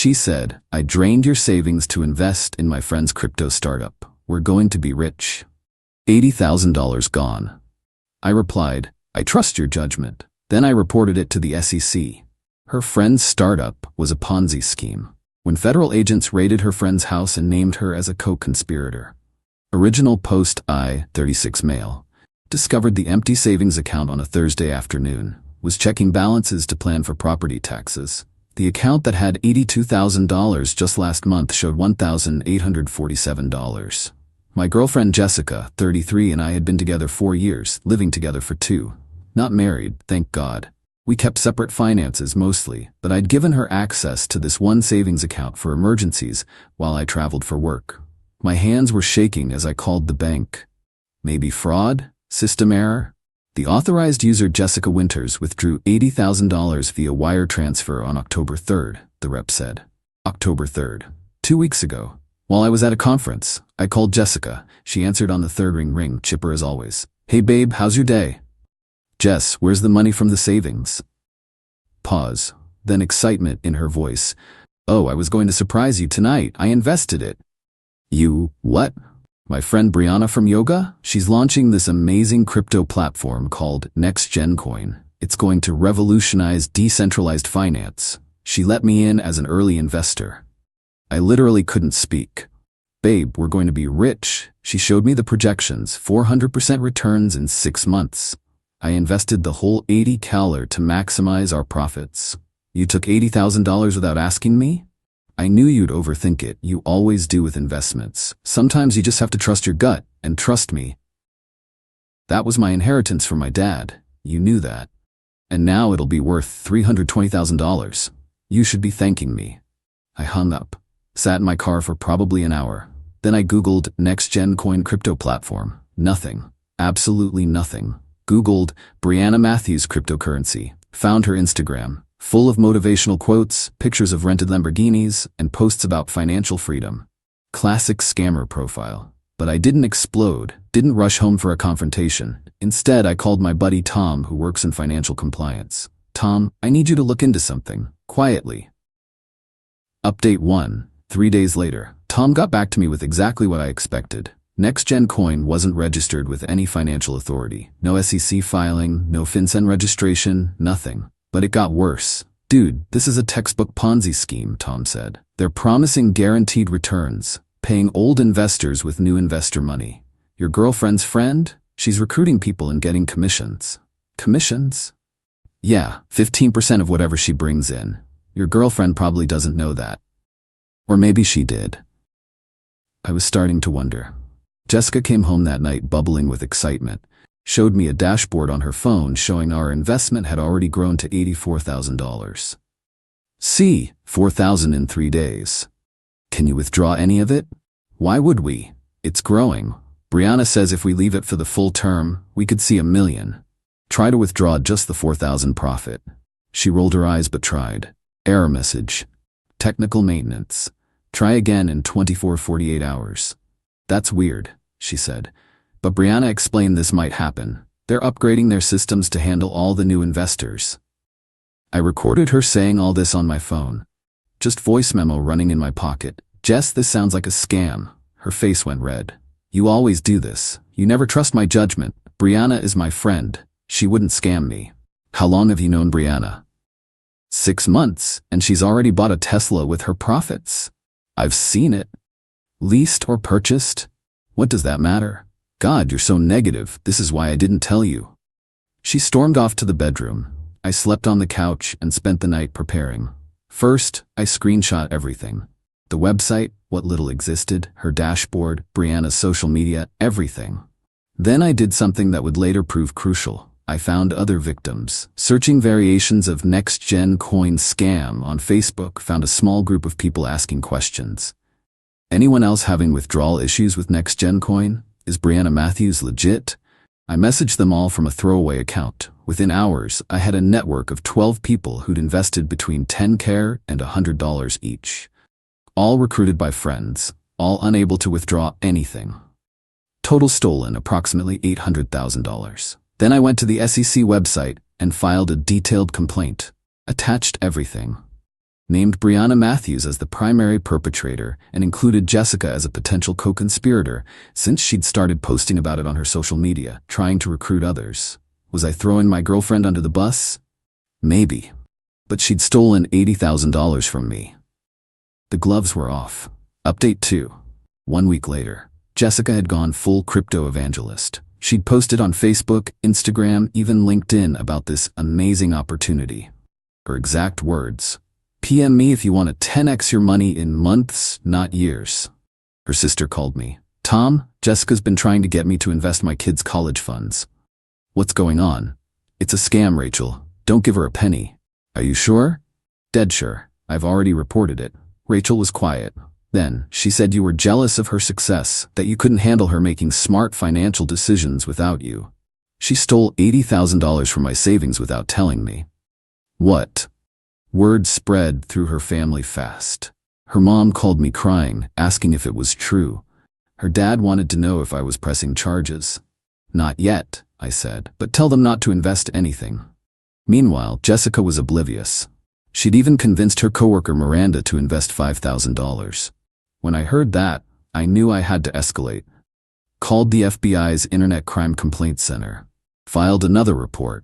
She said, "I drained your savings to invest in my friend's crypto startup. We're going to be rich. $80,000 gone." I replied, "I trust your judgment." Then I reported it to the SEC. Her friend's startup was a Ponzi scheme. When federal agents raided her friend's house and named her as a co-conspirator. Original post I-36 male. Discovered the empty savings account on a Thursday afternoon. Was checking balances to plan for property taxes. The account that had $82,000 just last month showed $1,847. My girlfriend Jessica, 33, and I had been together 4 years, living together for 2. Not married, thank God. We kept separate finances mostly, but I'd given her access to this one savings account for emergencies while I traveled for work. My hands were shaking as I called the bank. Maybe fraud? System error? The authorized user Jessica Winters withdrew $80,000 via wire transfer on October 3rd, the rep said. October 3rd. 2 weeks ago. While I was at a conference, I called Jessica. She answered on the third ring, chipper as always. "Hey babe, how's your day?" "Jess, where's the money from the savings?" Pause, then excitement in her voice. "Oh, I was going to surprise you tonight. I invested it." "You, what?" "My friend Brianna from yoga? She's launching this amazing crypto platform called NextGenCoin. It's going to revolutionize decentralized finance. She let me in as an early investor." I literally couldn't speak. "Babe, we're going to be rich." She showed me the projections, 400% returns in 6 months. I invested the whole $80,000 to maximize our profits. "You took $80,000 without asking me?" "I knew you'd overthink it. You always do with investments. Sometimes you just have to trust your gut, and trust me. That was my inheritance from my dad. You knew that. And now it'll be worth $320,000. You should be thanking me." I hung up, sat in my car for probably an hour. Then I Googled NextGenCoin crypto platform. Nothing. Absolutely nothing. Googled Brianna Matthews cryptocurrency. Found her Instagram, full of motivational quotes, pictures of rented Lamborghinis, and posts about financial freedom. Classic scammer profile. But I didn't explode, didn't rush home for a confrontation. Instead, I called my buddy Tom, who works in financial compliance. "Tom, I need you to look into something, quietly." Update 1. 3 days later, Tom got back to me with exactly what I expected. NextGenCoin wasn't registered with any financial authority. No SEC filing, no FinCEN registration, nothing. But it got worse. "Dude, this is a textbook Ponzi scheme," Tom said. "They're promising guaranteed returns, paying old investors with new investor money. Your girlfriend's friend? She's recruiting people and getting commissions." "Commissions?" "Yeah, 15% of whatever she brings in. Your girlfriend probably doesn't know that. Or maybe she did." I was starting to wonder. Jessica came home that night bubbling with excitement, showed me a dashboard on her phone showing our investment had already grown to $84,000. "See, 4,000 in 3 days. Can you withdraw any of it?" "Why would we? It's growing. Brianna says if we leave it for the full term, we could see $1 million. Try to withdraw just the 4,000 profit." She rolled her eyes but tried. Error message. Technical maintenance. Try again in 24-48 hours. "That's weird," she said. But Brianna explained this might happen. They're upgrading their systems to handle all the new investors. I recorded her saying all this on my phone. Just voice memo running in my pocket. "Jess, this sounds like a scam." Her face went red. "You always do this. You never trust my judgment. Brianna is my friend. She wouldn't scam me." "How long have you known Brianna?" 6 months, and she's already bought a Tesla with her profits." "I've seen it." "Leased or purchased? What does that matter?" "God, you're so negative. This is why I didn't tell you." She stormed off to the bedroom. I slept on the couch and spent the night preparing. First, I screenshot everything. The website, what little existed, her dashboard, Brianna's social media, everything. Then I did something that would later prove crucial. I found other victims. Searching variations of NextGenCoin scam on Facebook, found a small group of people asking questions. "Anyone else having withdrawal issues with NextGenCoin? Is Brianna Matthews legit?" I messaged them all from a throwaway account. Within hours, I had a network of 12 people who'd invested between $10K and $100 each. All recruited by friends, all unable to withdraw anything. Total stolen approximately $800,000. Then I went to the SEC website and filed a detailed complaint. Attached everything. named Brianna Matthews as the primary perpetrator and included Jessica as a potential co-conspirator since she'd started posting about it on her social media, trying to recruit others. Was I throwing my girlfriend under the bus? Maybe. But she'd stolen $80,000 from me. The gloves were off. Update 2. 1 week later, Jessica had gone full crypto evangelist. She'd posted on Facebook, Instagram, even LinkedIn about this amazing opportunity. Her exact words: "PM me if you want to 10x your money in months, not years." Her sister called me. "Tom, Jessica's been trying to get me to invest my kids' college funds." "What's going on?" "It's a scam, Rachel. Don't give her a penny." "Are you sure?" "Dead sure. I've already reported it." Rachel was quiet. Then, she said you were jealous of her success, that you couldn't handle her making smart financial decisions without you. She stole $80,000 from my savings without telling me. What? Word spread through her family fast. Her mom called me crying, asking if it was true. Her dad wanted to know if I was pressing charges. "Not yet," I said, "but tell them not to invest anything." Meanwhile, Jessica was oblivious. She'd even convinced her coworker Miranda to invest $5,000. When I heard that, I knew I had to escalate. Called the FBI's Internet Crime Complaint Center. Filed another report.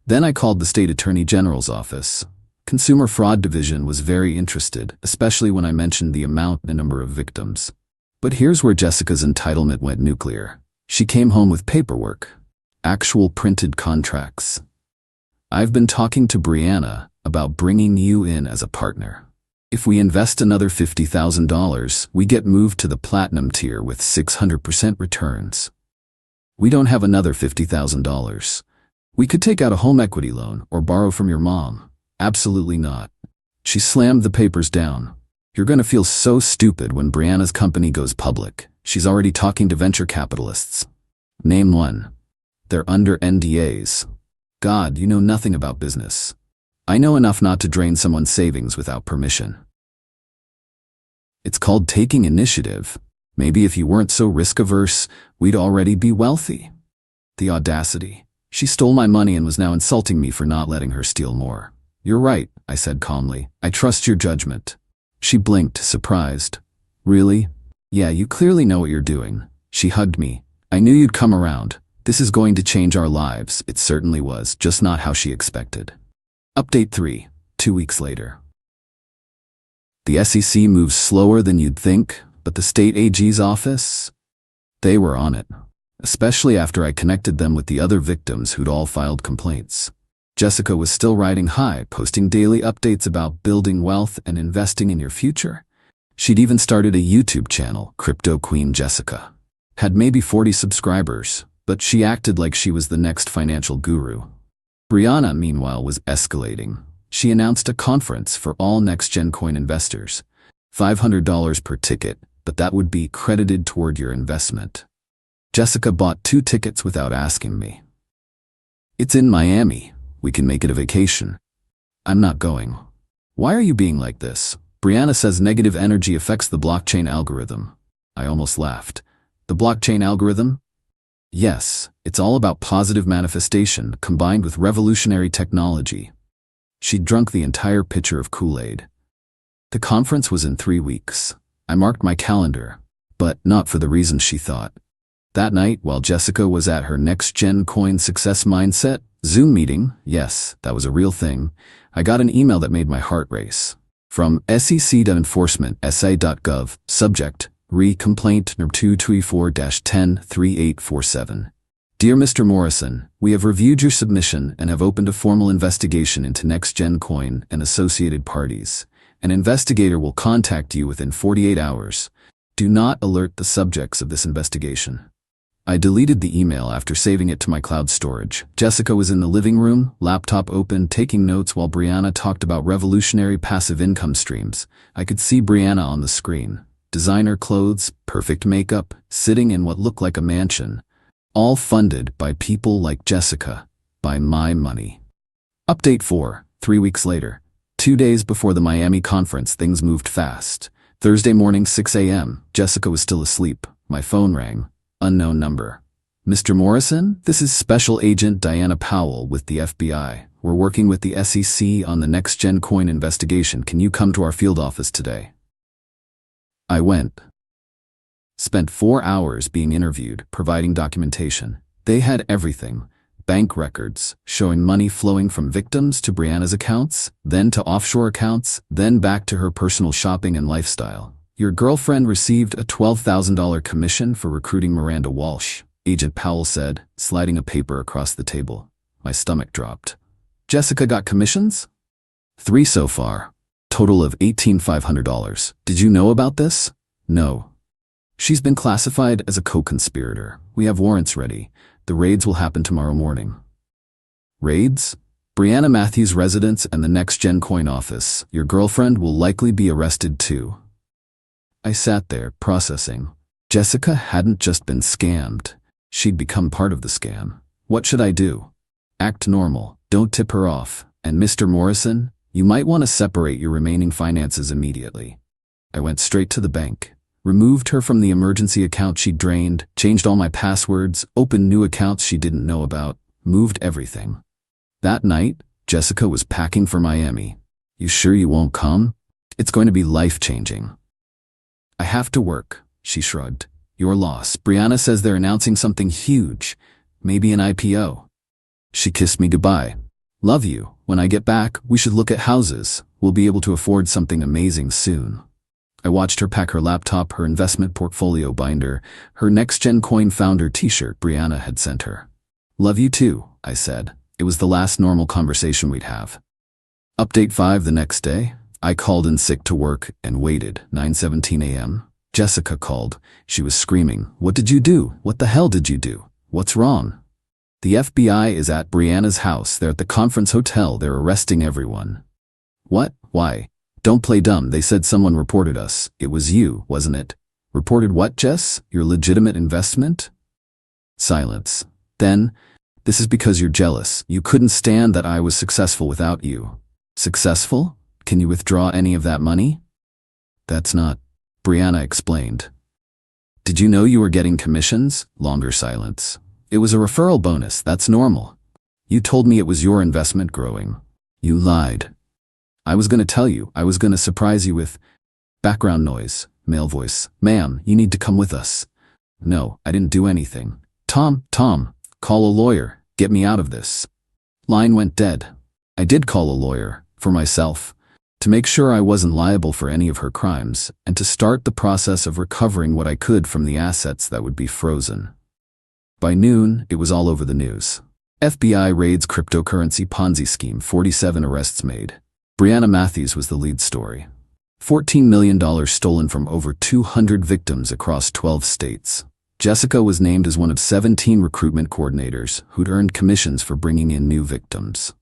Then I called the state attorney general's office. Consumer Fraud Division was very interested, especially when I mentioned the amount and number of victims. But here's where Jessica's entitlement went nuclear. She came home with paperwork. Actual printed contracts. "I've been talking to Brianna about bringing you in as a partner. If we invest another $50,000, we get moved to the platinum tier with 600% returns. We don't have another $50,000. We could take out a home equity loan or borrow from your mom." "Absolutely not." She slammed the papers down. "You're going to feel so stupid when Brianna's company goes public. She's already talking to venture capitalists." "Name one." "They're under NDAs." "God, you know nothing about business." "I know enough not to drain someone's savings without permission." "It's called taking initiative. Maybe if you weren't so risk-averse, we'd already be wealthy." The audacity. She stole my money and was now insulting me for not letting her steal more. "You're right," I said calmly. "I trust your judgment." She blinked, surprised. "Really?" "Yeah, you clearly know what you're doing." She hugged me. "I knew you'd come around. This is going to change our lives." It certainly was, just not how she expected. Update 3. 2 weeks later. The SEC moves slower than you'd think, but the state AG's office? They were on it. Especially after I connected them with the other victims who'd all filed complaints. Jessica was still riding high, posting daily updates about building wealth and investing in your future. She'd even started a YouTube channel, Crypto Queen Jessica. Had maybe 40 subscribers, but she acted like she was the next financial guru. Brianna, meanwhile, was escalating. She announced a conference for all next-gen coin investors. $500 per ticket, but that would be credited toward your investment. Jessica bought 2 tickets without asking me. "It's in Miami. We can make it a vacation." "I'm not going." "Why are you being like this?" "Brianna says negative energy affects the blockchain algorithm." I almost laughed. "The blockchain algorithm?" "Yes, it's all about positive manifestation combined with revolutionary technology." She'd drunk the entire pitcher of Qley. The conference was in 3 weeks. I marked my calendar, but not for the reasons she thought. That night, while Jessica was at her next-gen coin success mindset Zoom meeting, yes, that was a real thing, I got an email that made my heart race. From SEC.enforcement, sa.gov, subject, Complaint No. 224-103847. Dear Mr. Morrison, we have reviewed your submission and have opened a formal investigation into NextGen Coin and associated parties. An investigator will contact you within 48 hours. Do not alert the subjects of this investigation. I deleted the email after saving it to my cloud storage. Jessica was in the living room, laptop open, taking notes while Brianna talked about revolutionary passive income streams. I could see Brianna on the screen. Designer clothes, perfect makeup, sitting in what looked like a mansion. All funded by people like Jessica, by my money. Update 4, 3 weeks later. 2 days before the Miami conference, things moved fast. Thursday morning, 6 a.m., Jessica was still asleep. My phone rang. Unknown number. Mr. Morrison, this is Special Agent Diana Powell with the FBI. We're working with the SEC on the next-gen coin investigation. Can you come to our field office today? I went. Spent 4 hours being interviewed, providing documentation. They had everything. Bank records, showing money flowing from victims to Brianna's accounts, then to offshore accounts, then back to her personal shopping and lifestyle. Your girlfriend received a $12,000 commission for recruiting Miranda Walsh, Agent Powell said, sliding a paper across the table. My stomach dropped. Jessica got commissions? 3 so far. Total of $18,500. Did you know about this? No. She's been classified as a co-conspirator. We have warrants ready. The raids will happen tomorrow morning. Raids? Brianna Matthews' residence and the next-gen coin office. Your girlfriend will likely be arrested too. I sat there, processing. Jessica hadn't just been scammed. She'd become part of the scam. What should I do? Act normal. Don't tip her off. And Mr. Morrison, you might want to separate your remaining finances immediately. I went straight to the bank. Removed her from the emergency account she drained, changed all my passwords, opened new accounts she didn't know about, moved everything. That night, Jessica was packing for Miami. You sure you won't come? It's going to be life-changing. I have to work, she shrugged. Your loss. Brianna says they're announcing something huge, maybe an IPO. She kissed me goodbye. Love you. When I get back, we should look at houses. We'll be able to afford something amazing soon. I watched her pack her laptop, her investment portfolio binder, her next-gen coin founder t-shirt Brianna had sent her. Love you too, I said. It was the last normal conversation we'd have. Update 5 the next day. I called in sick to work and waited. 9:17 a.m. Jessica called. She was screaming. What did you do? What the hell did you do? What's wrong? The FBI is at Brianna's house. They're at the conference hotel. They're arresting everyone. What? Why? Don't play dumb. They said someone reported us. It was you, wasn't it? Reported what, Jess? Your legitimate investment? Silence. Then, this is because you're jealous. You couldn't stand that I was successful without you. Successful? Can you withdraw any of that money? That's not. Brianna explained. Did you know you were getting commissions? Longer silence. It was a referral bonus. That's normal. You told me it was your investment growing. You lied. I was going to tell you. I was going to surprise you with background noise, male voice. Ma'am, you need to come with us. No, I didn't do anything. Tom, call a lawyer. Get me out of this. Line went dead. I did call a lawyer, for myself, to make sure I wasn't liable for any of her crimes, and to start the process of recovering what I could from the assets that would be frozen. By noon, it was all over the news. FBI raids cryptocurrency Ponzi scheme, 47 arrests made. Brianna Matthews was the lead story. $14 million stolen from over 200 victims across 12 states. Jessica was named as one of 17 recruitment coordinators who'd earned commissions for bringing in new victims.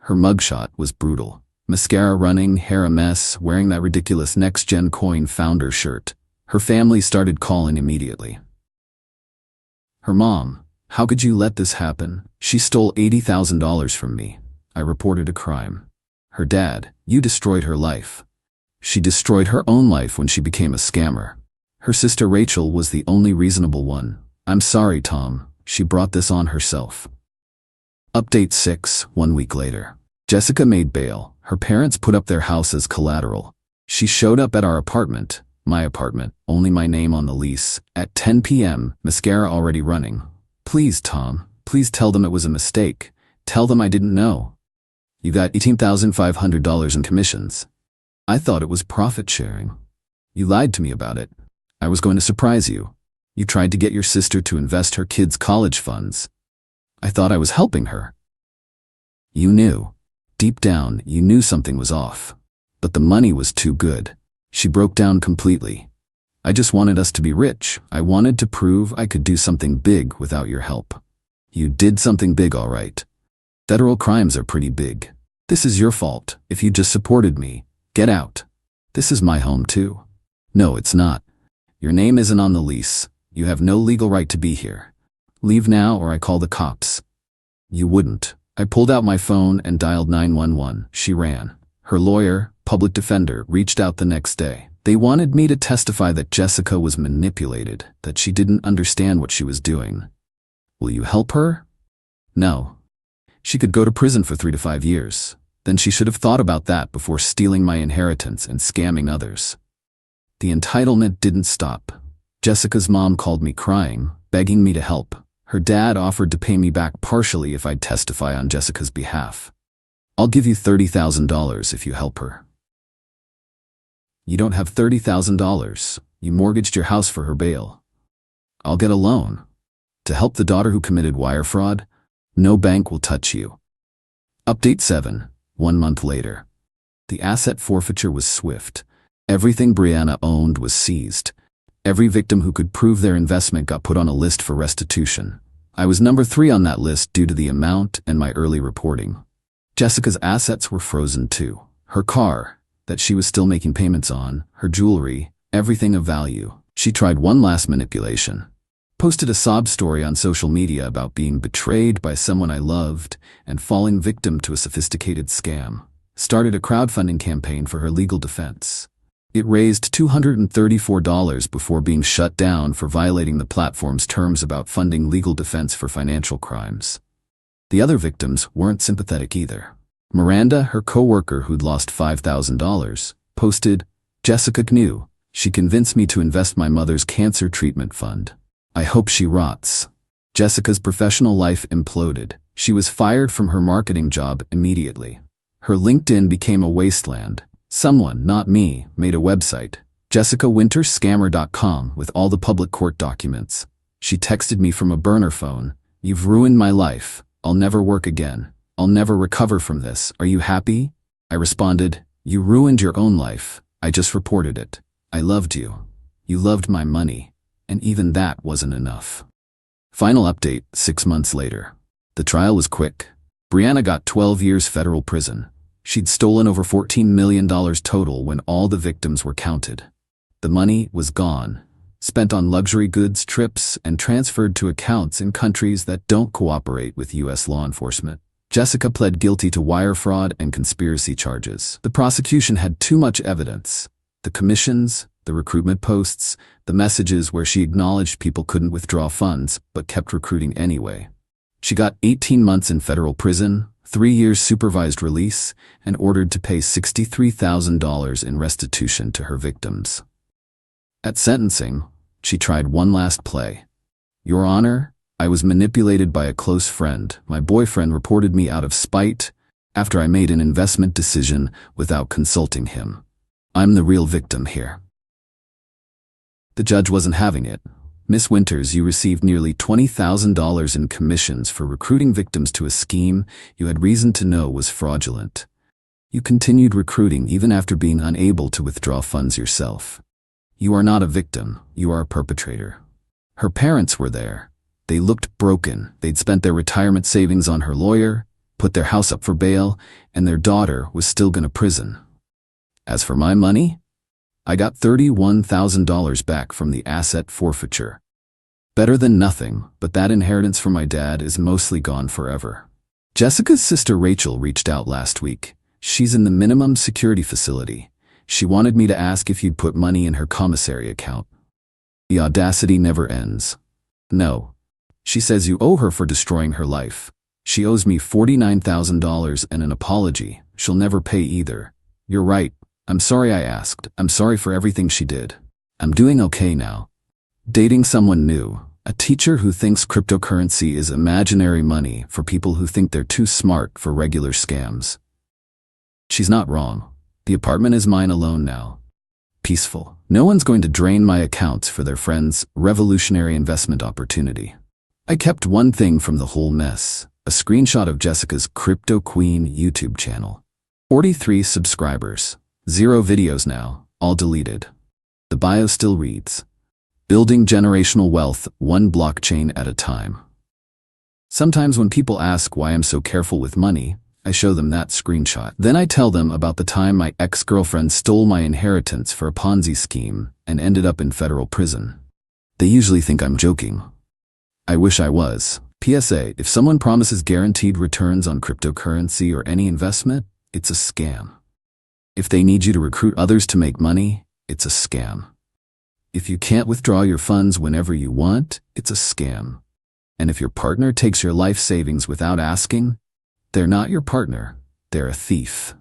Her mugshot was brutal. Mascara running, hair a mess, wearing that ridiculous next-gen coin founder shirt. Her family started calling immediately. Her mom, how could you let this happen? She stole $80,000 from me. I reported a crime. Her dad, you destroyed her life. She destroyed her own life when she became a scammer. Her sister Rachel was the only reasonable one. I'm sorry, Tom. She brought this on herself. Update 6, 1 week later. Jessica made bail. Her parents put up their house as collateral. She showed up at our apartment, my apartment, only my name on the lease, at 10 p.m., mascara already running. Please, Tom, please tell them it was a mistake. Tell them I didn't know. You got $18,500 in commissions. I thought it was profit sharing. You lied to me about it. I was going to surprise you. You tried to get your sister to invest her kids' college funds. I thought I was helping her. You knew. Deep down, you knew something was off. But the money was too good. She broke down completely. I just wanted us to be rich. I wanted to prove I could do something big without your help. You did something big, all right. Federal crimes are pretty big. This is your fault. If you just supported me, get out. This is my home too. No, it's not. Your name isn't on the lease. You have no legal right to be here. Leave now or I call the cops. You wouldn't. I pulled out my phone and dialed 911. She ran. Her lawyer, public defender, reached out the next day. They wanted me to testify that Jessica was manipulated, that she didn't understand what she was doing. Will you help her? No. She could go to prison for 3 to 5 years. Then she should have thought about that before stealing my inheritance and scamming others. The entitlement didn't stop. Jessica's mom called me crying, begging me to help. Her dad offered to pay me back partially if I'd testify on Jessica's behalf. I'll give you $30,000 if you help her. You don't have $30,000. You mortgaged your house for her bail. I'll get a loan. To help the daughter who committed wire fraud, no bank will touch you. Update 7, 1 month later. The asset forfeiture was swift. Everything Brianna owned was seized. Every victim who could prove their investment got put on a list for restitution. I was number 3 on that list due to the amount and my early reporting. Jessica's assets were frozen too. Her car, that she was still making payments on, her jewelry, everything of value. She tried one last manipulation. Posted a sob story on social media about being betrayed by someone I loved and falling victim to a sophisticated scam. Started a crowdfunding campaign for her legal defense. It raised $234 before being shut down for violating the platform's terms about funding legal defense for financial crimes. The other victims weren't sympathetic either. Miranda, her co-worker who'd lost $5,000, posted, "Jessica knew. She convinced me to invest my mother's cancer treatment fund. I hope she rots." Jessica's professional life imploded. She was fired from her marketing job immediately. Her LinkedIn became a wasteland. Someone, not me, made a website, jessicawinterscammer.com, with all the public court documents. She texted me from a burner phone, "You've ruined my life. I'll never work again. I'll never recover from this. Are you happy?" I responded, "You ruined your own life. I just reported it. I loved you. You loved my money. And even that wasn't enough." Final update, 6 months later. The trial was quick. Brianna got 12 years federal prison. She'd stolen over $14 million total when all the victims were counted. The money was gone, spent on luxury goods, trips, and transferred to accounts in countries that don't cooperate with U.S. law enforcement. Jessica pled guilty to wire fraud and conspiracy charges. The prosecution had too much evidence. The commissions, the recruitment posts, the messages where she acknowledged people couldn't withdraw funds but kept recruiting anyway. She got 18 months in federal prison, 3 years supervised release, and ordered to pay $63,000 in restitution to her victims. At sentencing, she tried one last play. "Your Honor, I was manipulated by a close friend. My boyfriend reported me out of spite after I made an investment decision without consulting him. I'm the real victim here." The judge wasn't having it. "Miss Winters, you received nearly $20,000 in commissions for recruiting victims to a scheme you had reason to know was fraudulent. You continued recruiting even after being unable to withdraw funds yourself. You are not a victim, you are a perpetrator." Her parents were there. They looked broken. They'd spent their retirement savings on her lawyer, put their house up for bail, and their daughter was still going to prison. As for my money, I got $31,000 back from the asset forfeiture. Better than nothing, but that inheritance from my dad is mostly gone forever. Jessica's sister Rachel reached out last week. She's in the minimum security facility. She wanted me to ask if you'd put money in her commissary account. The audacity never ends. No. She says you owe her for destroying her life. She owes me $49,000 and an apology. She'll never pay either. You're right. I'm sorry I asked. I'm sorry for everything she did. I'm doing okay now. Dating someone new, a teacher who thinks cryptocurrency is imaginary money for people who think they're too smart for regular scams. She's not wrong. The apartment is mine alone now. Peaceful. No one's going to drain my accounts for their friend's revolutionary investment opportunity. I kept one thing from the whole mess, a screenshot of Jessica's Crypto Queen YouTube channel. 43 subscribers. 0 videos now, all deleted. The bio still reads, "Building generational wealth, one blockchain at a time." Sometimes when people ask why I'm so careful with money, I show them that screenshot. Then I tell them about the time my ex-girlfriend stole my inheritance for a Ponzi scheme and ended up in federal prison. They usually think I'm joking. I wish I was. PSA, if someone promises guaranteed returns on cryptocurrency or any investment, it's a scam. If they need you to recruit others to make money, it's a scam. If you can't withdraw your funds whenever you want, it's a scam. And if your partner takes your life savings without asking, they're not your partner, they're a thief.